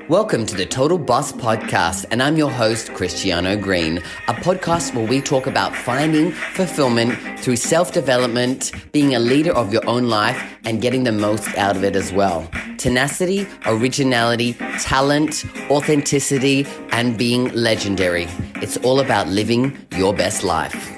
Welcome to the Total Boss Podcast, and I'm your host, Christiano Green, a podcast where we talk about finding fulfillment through self-development, being a leader of your own life, and getting the most out of it as well. Tenacity, originality, talent, authenticity, and being legendary. It's all about living your best life.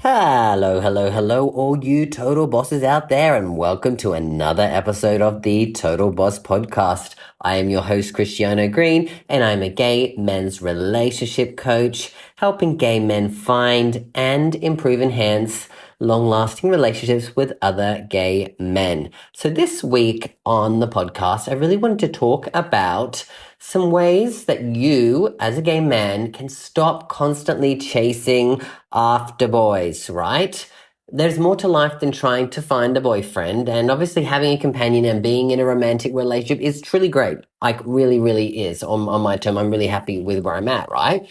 Hello, all you total bosses out there, and welcome to another episode of the Total Boss Podcast. I am your host, Christiano Green, and I'm a gay men's relationship coach, helping gay men find and improve, enhance long-lasting relationships with other gay men. So this week on the podcast, I really wanted to talk about some ways that you, as a gay man, can stop constantly chasing after boys, right? There's more to life than trying to find a boyfriend, and obviously having a companion and being in a romantic relationship is truly great. Like, really is on my term. I'm really happy with where I'm at, right?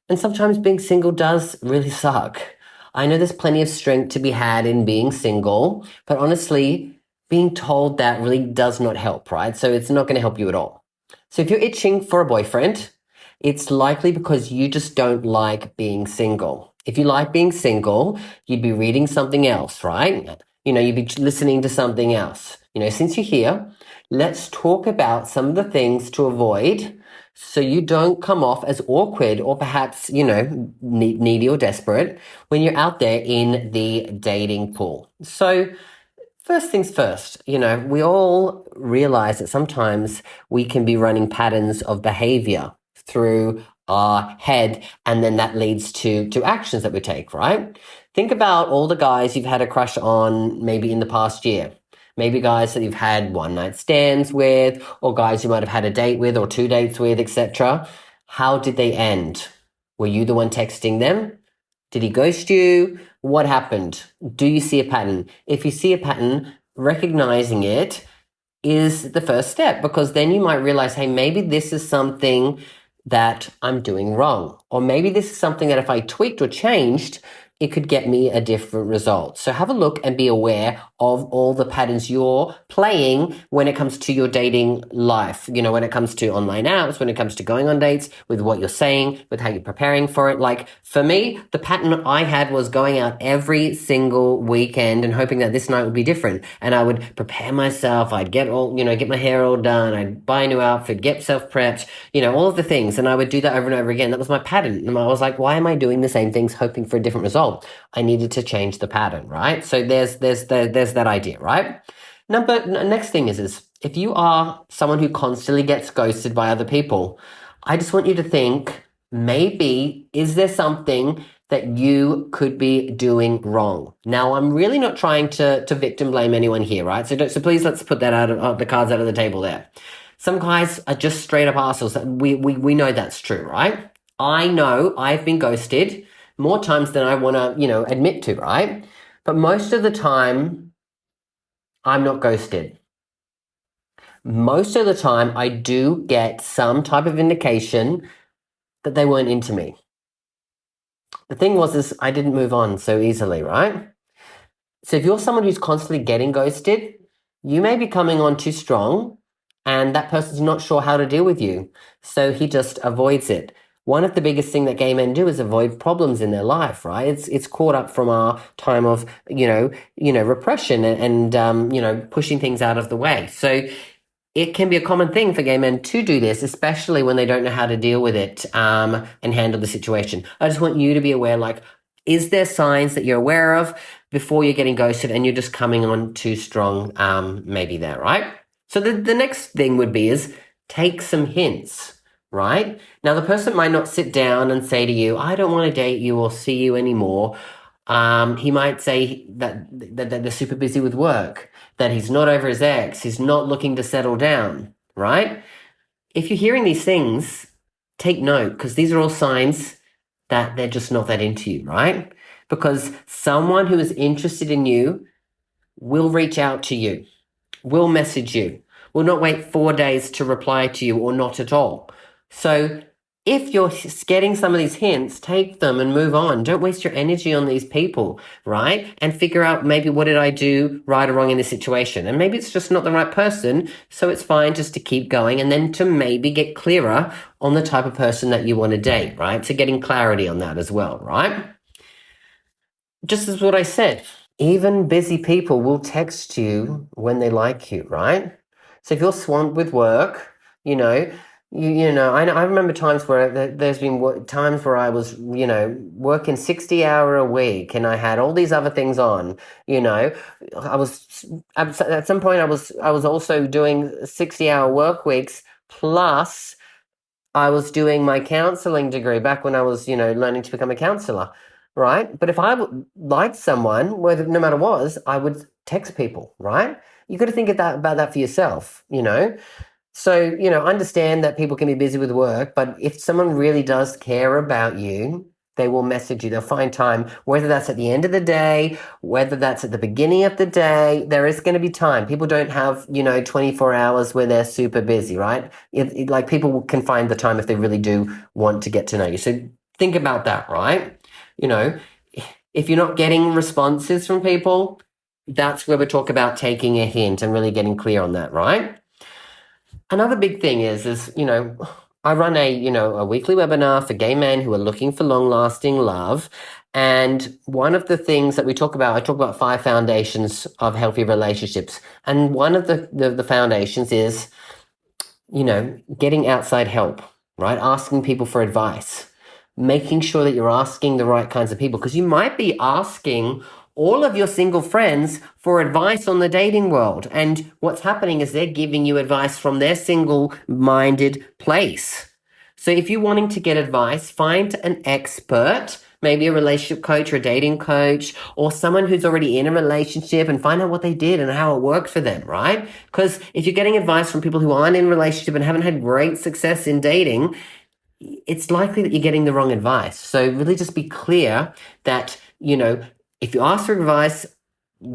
And sometimes being single does really suck. I know there's plenty of strength to be had in being single, but honestly, being told that really does not help, right? So it's not going to help you at all. So if you're itching for a boyfriend, it's likely because you just don't like being single. If you like being single, you'd be reading something else, right? You'd be listening to something else. Since you're here, let's talk about some of the things to avoid so you don't come off as awkward or perhaps, needy or desperate when you're out there in the dating pool. So first things first, we all realize that sometimes we can be running patterns of behavior through our head, and then that leads to actions that we take, right? Think about all the guys you've had a crush on maybe in the past year. Maybe guys that you've had one-night stands with, or guys you might have had a date with or 2 dates with, etc. How did they end? Were you the one texting them? Did he ghost you? What happened? Do you see a pattern? If you see a pattern, recognizing it is the first step, because then you might realize, hey, maybe this is something that I'm doing wrong. Or maybe this is something that if I tweaked or changed, it could get me a different result. So have a look and be aware of all the patterns you're playing when it comes to your dating life. When it comes to online apps, when it comes to going on dates, with what you're saying, with how you're preparing for it. Like for me, the pattern I had was going out every single weekend and hoping that this night would be different. And I would prepare myself. I'd get my hair all done. I'd buy a new outfit, get self prepped, all of the things. And I would do that over and over again. That was my pattern. And I was like, why am I doing the same things, hoping for a different result? I needed to change the pattern, right? So there's that idea, right? Next thing is if you are someone who constantly gets ghosted by other people, I just want you to think, maybe, is there something that you could be doing wrong? Now, I'm really not trying to victim blame anyone here, right? So please, let's put that the cards out of the table there. Some guys are just straight up assholes. We know that's true, right? I know I've been ghosted more times than I want to, admit to, right? But most of the time, I'm not ghosted. Most of the time, I do get some type of indication that they weren't into me. The thing is I didn't move on so easily, right? So if you're someone who's constantly getting ghosted, you may be coming on too strong, and that person's not sure how to deal with you. So he just avoids it. One of the biggest things that gay men do is avoid problems in their life, right? It's caught up from our time of, repression and pushing things out of the way. So it can be a common thing for gay men to do this, especially when they don't know how to deal with it and handle the situation. I just want you to be aware, is there signs that you're aware of before you're getting ghosted and you're just coming on too strong, maybe there, right? So the next thing would be is take some hints. Right? Now, the person might not sit down and say to you, I don't want to date you or see you anymore. He might say that they're super busy with work, that he's not over his ex, he's not looking to settle down, right? If you're hearing these things, take note, because these are all signs that they're just not that into you, right? Because someone who is interested in you will reach out to you, will message you, will not wait 4 days to reply to you or not at all. So if you're getting some of these hints, take them and move on. Don't waste your energy on these people, right? And figure out maybe what did I do right or wrong in this situation? And maybe it's just not the right person. So it's fine just to keep going and then to maybe get clearer on the type of person that you want to date, right? So getting clarity on that as well, right? Just as what I said, even busy people will text you when they like you, right? So if you're swamped with work, you know, I remember times where there's been times where I was, working 60-hour a week and I had all these other things on, I was, at some point I was also doing 60-hour work weeks plus I was doing my counseling degree back when I was, learning to become a counselor, right? But if I liked someone, whether no matter what was, I would text people, right? You got to think about that for yourself, So, understand that people can be busy with work, but if someone really does care about you, they will message you. They'll find time, whether that's at the end of the day, whether that's at the beginning of the day, there is going to be time. People don't have, 24 hours where they're super busy, right? Like people can find the time if they really do want to get to know you. So think about that, right? If you're not getting responses from people, that's where we talk about taking a hint and really getting clear on that, right? Another big thing is, I run a weekly webinar for gay men who are looking for long-lasting love. And one of the things that I talk about 5 foundations of healthy relationships. And one of the foundations is, getting outside help, right? Asking people for advice, making sure that you're asking the right kinds of people, because you might be asking all of your single friends for advice on the dating world. And what's happening is they're giving you advice from their single-minded place. So if you're wanting to get advice, find an expert, maybe a relationship coach or a dating coach, or someone who's already in a relationship, and find out what they did and how it worked for them, right? Because if you're getting advice from people who aren't in a relationship and haven't had great success in dating, it's likely that you're getting the wrong advice. So really just be clear that, if you ask for advice,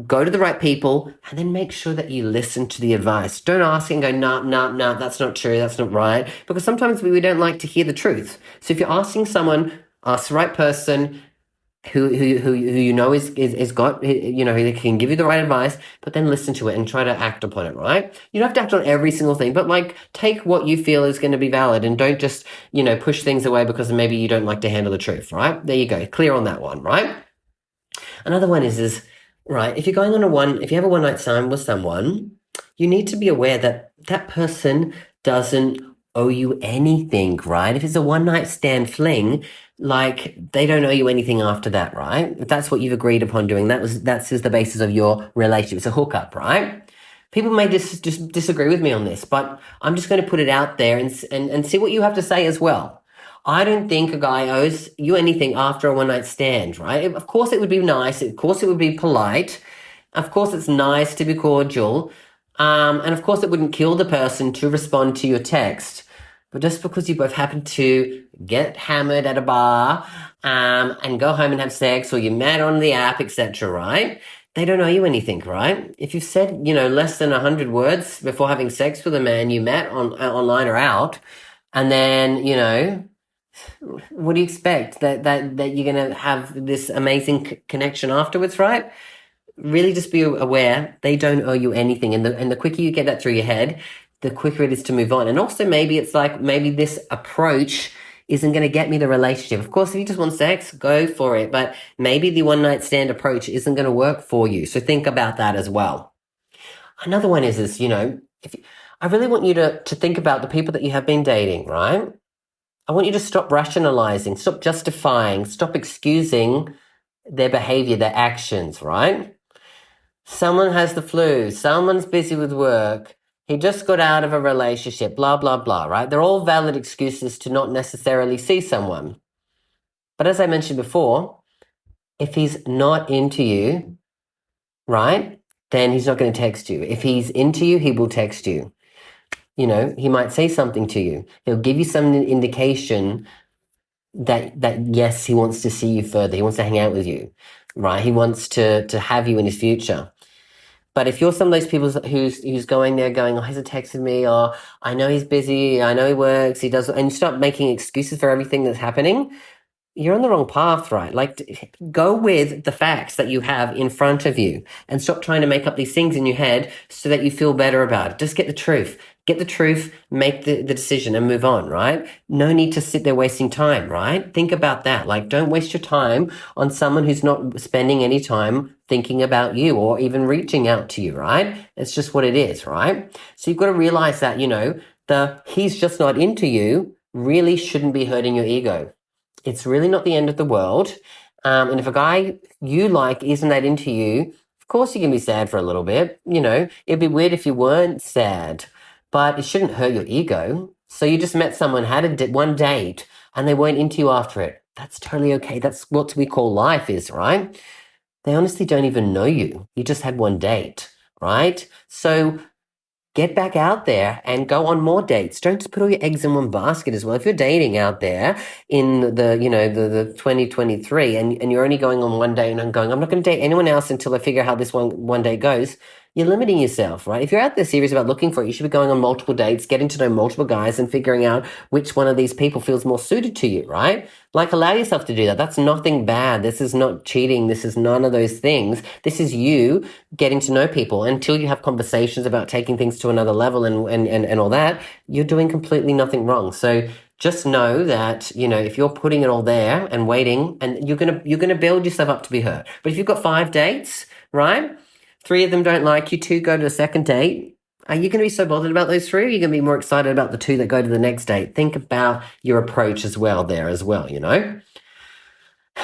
go to the right people and then make sure that you listen to the advice. Don't ask and go, no, that's not true, that's not right. Because sometimes we don't like to hear the truth. So if you're asking someone, ask the right person who is got, who can give you the right advice, but then listen to it and try to act upon it, right? You don't have to act on every single thing, but take what you feel is going to be valid and don't just, push things away because maybe you don't like to handle the truth, right? There you go. Clear on that one, right? Another one is right, if you're going on if you have a one night stand with someone, you need to be aware that that person doesn't owe you anything, right? If it's a one night stand fling, they don't owe you anything after that, right? If that's what you've agreed upon doing, that's just the basis of your relationship. It's a hookup, right? People may just disagree with me on this, but I'm just going to put it out there and see what you have to say as well. I don't think a guy owes you anything after a one-night stand, right? Of course it would be nice. Of course it would be polite. Of course it's nice to be cordial. And of course it wouldn't kill the person to respond to your text. But just because you both happen to get hammered at a bar and go home and have sex, or you met on the app, etc., right? They don't owe you anything, right? If you've said, less than 100 words before having sex with a man you met online or out, and then, what do you expect? That you're going to have this amazing connection afterwards, right? Really just be aware they don't owe you anything. And the quicker you get that through your head, the quicker it is to move on. And also maybe it's maybe this approach isn't going to get me the relationship. Of course, if you just want sex, go for it. But maybe the one night stand approach isn't going to work for you. So think about that as well. Another one is I really want you to think about the people that you have been dating, right? I want you to stop rationalizing, stop justifying, stop excusing their behavior, their actions, right? Someone has the flu, someone's busy with work, he just got out of a relationship, blah, blah, blah, right? They're all valid excuses to not necessarily see someone. But as I mentioned before, if he's not into you, right, then he's not going to text you. If he's into you, he will text you. He might say something to you. He'll give you some indication that yes, he wants to see you further. He wants to hang out with you, right? He wants to have you in his future. But if you're some of those people who's going there going, oh, he hasn't texted me, or I know he's busy, I know he works, he does, and you start making excuses for everything that's happening, you're on the wrong path, right? Like, go with the facts that you have in front of you and stop trying to make up these things in your head so that you feel better about it. Just get the truth. Get the truth, make the decision and move on, right? No need to sit there wasting time, right? Think about that. Like, don't waste your time on someone who's not spending any time thinking about you or even reaching out to you, right? It's just what it is, right? So you've got to realize that, the he's just not into you really shouldn't be hurting your ego. It's really not the end of the world. And if a guy you like isn't that into you, of course you can be sad for a little bit. It'd be weird if you weren't sad, but it shouldn't hurt your ego. So you just met someone, had one date, and they weren't into you after it. That's totally okay. That's what we call life is, right? They honestly don't even know you. You just had one date, right? So get back out there and go on more dates. Don't just put all your eggs in one basket as well. If you're dating out there in the 2023 and you're only going on one date and going, I'm not going to date anyone else until I figure out how this one day goes, you're limiting yourself, right? If you're out there serious about looking for it, you should be going on multiple dates, getting to know multiple guys and figuring out which one of these people feels more suited to you, right? Like, allow yourself to do that. That's nothing bad. This is not cheating. This is none of those things. This is you getting to know people. Until you have conversations about taking things to another level and all that, you're doing completely nothing wrong. So just know that, if you're putting it all there and waiting, and you're gonna build yourself up to be hurt. But if you've got 5 dates, right? 3 of them don't like you, 2 go to a second date. Are you going to be so bothered about those 3, or are you going to be more excited about the 2 that go to the next date? Think about your approach as well there as well,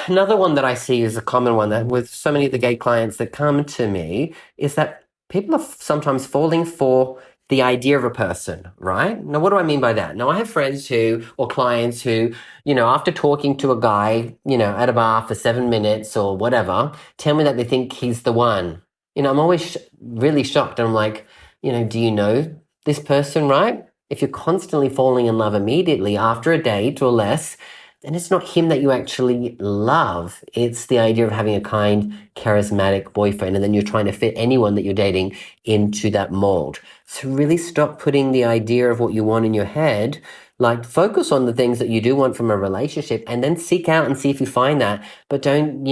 Another one that I see is a common one that with so many of the gay clients that come to me is that people are sometimes falling for the idea of a person, right? Now, what do I mean by that? Now, I have friends or clients who, after talking to a guy, at a bar for 7 minutes or whatever, tell me that they think he's the one. I'm always really shocked. And I'm like, do you know this person, right? If you're constantly falling in love immediately after a date or less, then it's not him that you actually love. It's the idea of having a kind, charismatic boyfriend, and then you're trying to fit anyone that you're dating into that mold. So really stop putting the idea of what you want in your head. Like, focus on the things that you do want from a relationship and then seek out and see if you find that. But don't,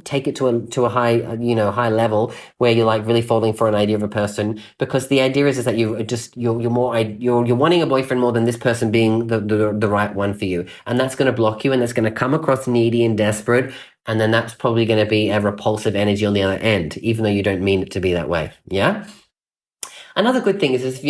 take it to a high level where you're like really falling for an idea of a person, because the idea is that you're wanting a boyfriend more than this person being the right one for you, and that's going to block you, and that's going to come across needy and desperate, and then that's probably going to be a repulsive energy on the other end, even though you don't mean it to be that way. Yeah. Another good thing is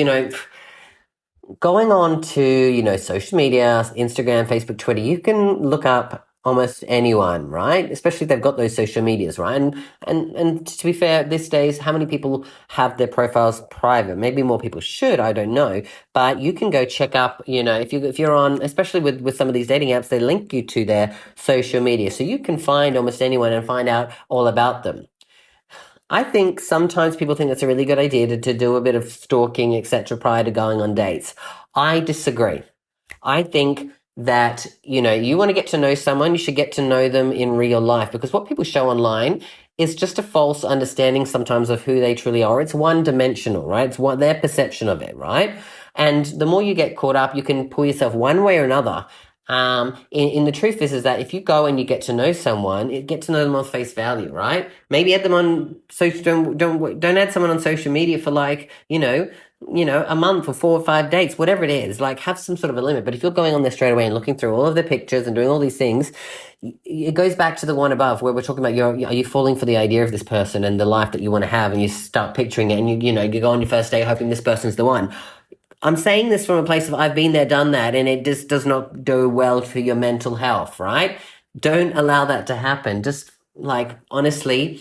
going on to social media, Instagram, Facebook, Twitter, you can look up almost anyone, right? Especially if they've got those social medias, right? And to be fair, these days, how many people have their profiles private? Maybe more people should, I don't know. But you can go check up, if you're on, especially with some of these dating apps, they link you to their social media. So you can find almost anyone and find out all about them. I think sometimes people think it's a really good idea to do a bit of stalking, etc., prior to going on dates. I disagree. I think that, you want to get to know someone, you should get to know them in real life, because what people show online is just a false understanding sometimes of who they truly are. It's one-dimensional, right? It's their perception of it, right? And the more you get caught up, you can pull yourself one way or another. In the truth is that if you go and you get to know someone, get to know them on face value, right? Maybe add them on social. Don't add someone on social media for a month or 4 or 5 dates, whatever it is. Like, have some sort of a limit. But if you're going on there straight away and looking through all of the pictures and doing all these things, it goes back to the one above where we're talking about are you falling for the idea of this person and the life that you want to have, and you start picturing it, and you go on your first date hoping this person's the one. I'm saying this from a place of I've been there, done that, and it just does not do well for your mental health, right? Don't allow that to happen. Just honestly,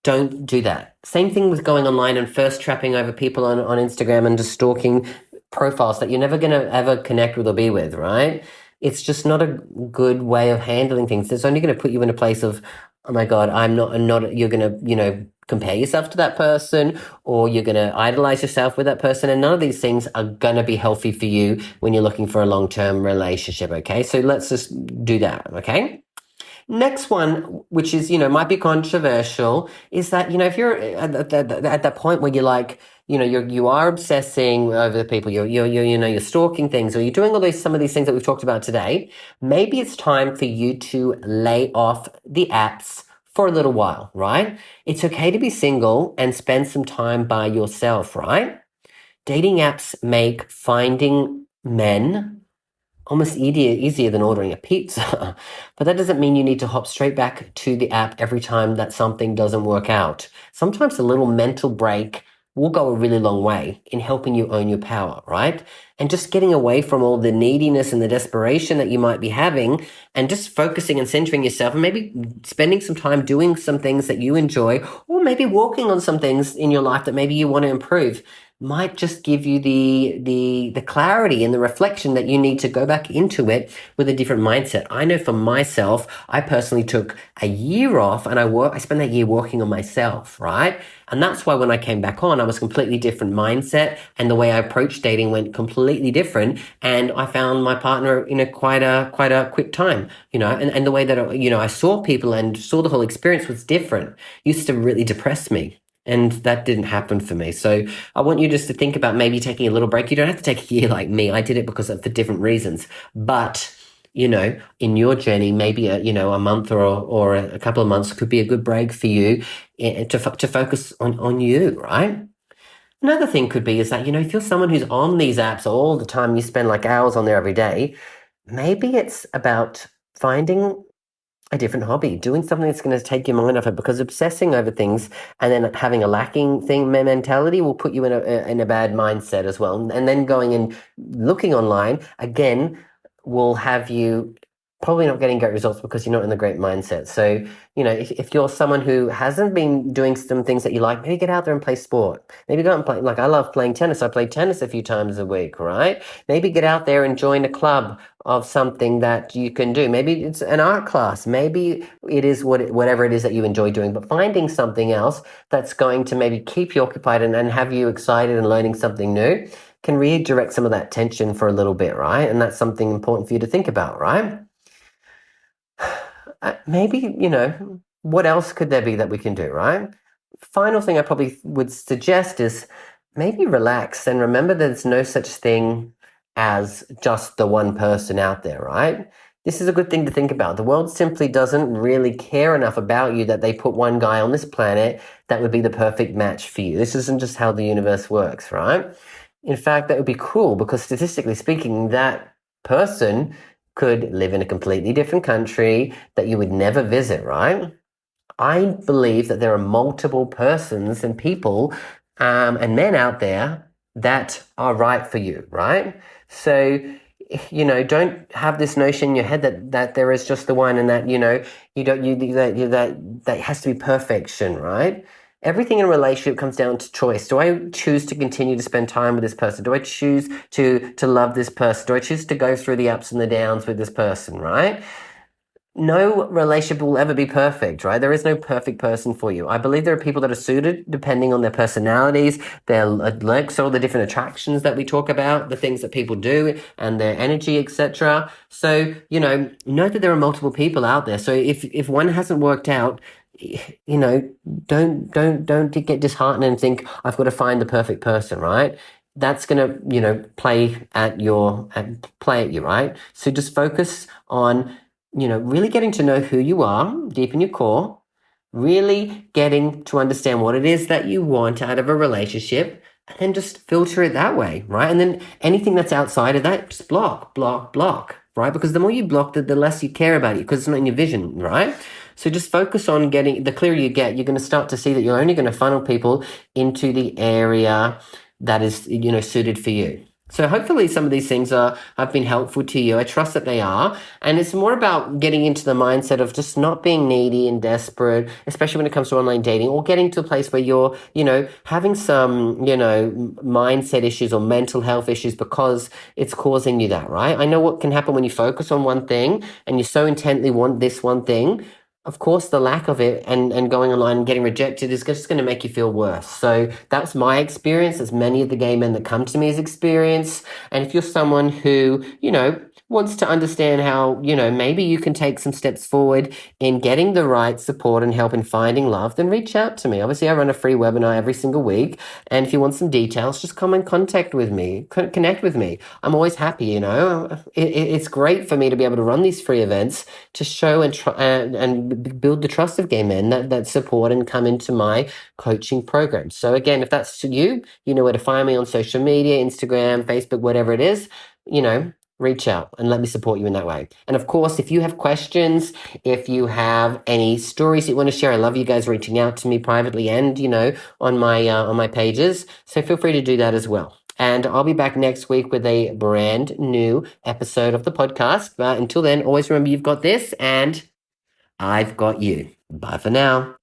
don't do that. Same thing with going online and first trapping over people on Instagram and just stalking profiles that you're never going to ever connect with or be with, right? It's just not a good way of handling things. It's only going to put you in a place of, oh my God, I'm not, you're going to, compare yourself to that person, or you're going to idolize yourself with that person. And none of these things are going to be healthy for you when you're looking for a long-term relationship. Okay. So let's just do that. Okay. Next one, which is, might be controversial, is that, if you're at that point where you're like, you are obsessing over the people, you're stalking things, or you're doing some of these things that we've talked about today, maybe it's time for you to lay off the apps for a little while, right? It's okay to be single and spend some time by yourself, right? Dating apps make finding men almost easier than ordering a pizza. But that doesn't mean you need to hop straight back to the app every time that something doesn't work out. Sometimes a little mental break will go a really long way in helping you own your power, right? And just getting away from all the neediness and the desperation that you might be having, and just focusing and centering yourself, and maybe spending some time doing some things that you enjoy, or maybe working on some things in your life that maybe you want to improve, might just give you the clarity and the reflection that you need to go back into it with a different mindset. I know for myself, I personally took a year off, and I spent that year working on myself, right? And that's why when I came back on, I was a completely different mindset, and the way I approached dating went completely different. And I found my partner in quite a quick time, and the way that, I saw people and saw the whole experience was different. It used to really depress me. And that didn't happen for me. So I want you just to think about maybe taking a little break. You don't have to take a year like me. I did it for different reasons. But, in your journey, maybe a month or a couple of months could be a good break for you to focus on you, right? Another thing could be is that, if you're someone who's on these apps all the time, you spend like hours on there every day, maybe it's about finding a different hobby, doing something that's going to take your mind off it, because obsessing over things and then having a lacking thing mentality will put you in a bad mindset as well. And then going and looking online again will have you probably not getting great results because you're not in the great mindset. So, if you're someone who hasn't been doing some things that you like, maybe get out there and play sport. Maybe go out and play, like I love playing tennis. I play tennis a few times a week, right? Maybe get out there and join a club of something that you can do. Maybe it's an art class. Maybe it is whatever it is that you enjoy doing, but finding something else that's going to maybe keep you occupied and have you excited and learning something new can redirect some of that tension for a little bit, right? And that's something important for you to think about, right? Maybe, what else could there be that we can do, right? Final thing I probably would suggest is maybe relax and remember there's no such thing as just the one person out there, right? This is a good thing to think about. The world simply doesn't really care enough about you that they put one guy on this planet that would be the perfect match for you. This isn't just how the universe works, right? In fact, that would be cool because statistically speaking, that person could live in a completely different country that you would never visit, right? I believe that there are multiple persons and people and men out there that are right for you, right? So, don't have this notion in your head that there is just the one and that, that has to be perfection, right? Everything in a relationship comes down to choice. Do I choose to continue to spend time with this person? Do I choose to love this person? Do I choose to go through the ups and the downs with this person, right? No relationship will ever be perfect, right? There is no perfect person for you. I believe there are people that are suited depending on their personalities, their looks, all the different attractions that we talk about, the things that people do and their energy, etc. So, know that there are multiple people out there. So if one hasn't worked out, don't get disheartened and think I've got to find the perfect person, right? That's gonna, play at you, right? So just focus on, really getting to know who you are deep in your core, really getting to understand what it is that you want out of a relationship, and then just filter it that way, right? And then anything that's outside of that, just block, right? Because the more you block, the less you care about it because it's not in your vision, right? So just focus on the clearer you get, you're going to start to see that you're only going to funnel people into the area that is, suited for you. So hopefully some of these things have been helpful to you. I trust that they are. And it's more about getting into the mindset of just not being needy and desperate, especially when it comes to online dating, or getting to a place where you're, having some, mindset issues or mental health issues because it's causing you that, right? I know what can happen when you focus on one thing and you so intently want this one thing. Of course, the lack of it and going online and getting rejected is just going to make you feel worse. So that's my experience. As many of the gay men that come to me as experience. And if you're someone who, wants to understand how, maybe you can take some steps forward in getting the right support and help in finding love, then reach out to me. Obviously, I run a free webinar every single week. And if you want some details, just come in contact with me, connect with me. I'm always happy, it's great for me to be able to run these free events to show and build the trust of gay men that support and come into my coaching program. So again, if that's you, you know where to find me on social media, Instagram, Facebook, whatever it is, reach out and let me support you in that way. And of course, if you have questions, if you have any stories you want to share, I love you guys reaching out to me privately and, on my pages. So feel free to do that as well. And I'll be back next week with a brand new episode of the podcast. But until then, always remember you've got this and I've got you. Bye for now.